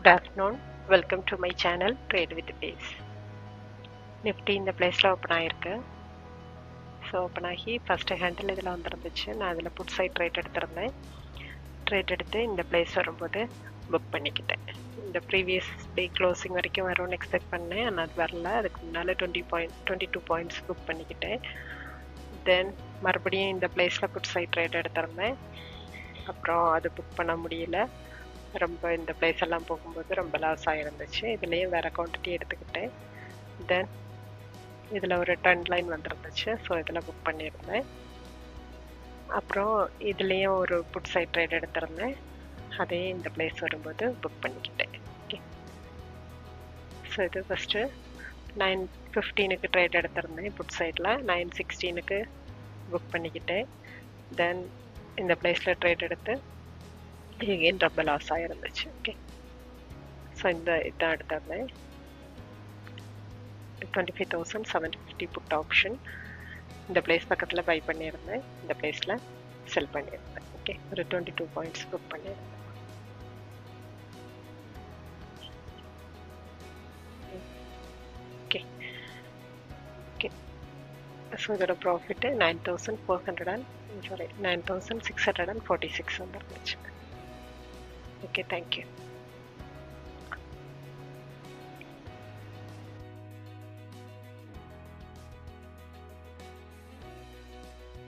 Good afternoon. Welcome to my channel Trade with Pace. Nifty இந்த பிளேஸில் open ஆகிருக்கு. So open ஆகி first handle இதில் வந்துருந்துச்சு. நான் அதில் புட் சைட் ட்ரேட் எடுத்திருந்தேன். ட்ரேட் எடுத்து இந்த பிளேஸ் வரும்போது புக் பண்ணிக்கிட்டேன். இந்த ப்ரீவியஸ் டே க்ளோசிங் வரைக்கும் வரும்னு எக்ஸ்பெக்ட் பண்ணேன். ஆனால் அது வரல. அதுக்கு முன்னால் 22 பாயிண்ட்ஸ் புக் பண்ணிக்கிட்டேன். தென் மறுபடியும் இந்த பிளேஸில் புட் சைட் ட்ரேட் எடுத்திருந்தேன். அப்புறம் அது புக் பண்ண முடியல. ரொம்ப இந்த பிளேஸ் எல்லாம் போகும்போது ரொம்ப லாஸ் ஆகிருந்துச்சு. இதுலேயும் வேறு குவான்டிட்டி எடுத்துக்கிட்டேன். தென் இதில் ஒரு ட்ரெண்ட் லைன் வந்துருந்துச்சு. ஸோ இதில் புக் பண்ணியிருந்தேன். அப்புறம் இதுலேயும் ஒரு புட் சைட் ட்ரேட் எடுத்திருந்தேன். அதே இந்த பிளேஸ் வரும்போது புக் பண்ணிக்கிட்டேன். ஓகே, ஸோ இது ஃபஸ்ட்டு 9:15 ட்ரேட் எடுத்திருந்தேன் புட் சைடில். 9:16 புக் பண்ணிக்கிட்டேன். தென் இந்த பிளேஸில் ட்ரேட் எடுத்து எகெயின் ரொம்ப லாஸ் ஆகிருந்துச்சு. ஓகே, ஸோ இதான் எடுத்திருந்தேன். 25,750 புட் ஆப்ஷன் இந்த பிளேஸ் பக்கத்தில் பை பண்ணியிருந்தேன். இந்த பிளேஸில் செல் பண்ணியிருந்தேன். ஓகே, ஒரு 22 பாயிண்ட்ஸ் புக் பண்ணியிருந்தேன். ஓகே ஓகே ஸோ இதோட ப்ராஃபிட்டு 9,646 வந்துருந்துச்சு. Okay, thank you.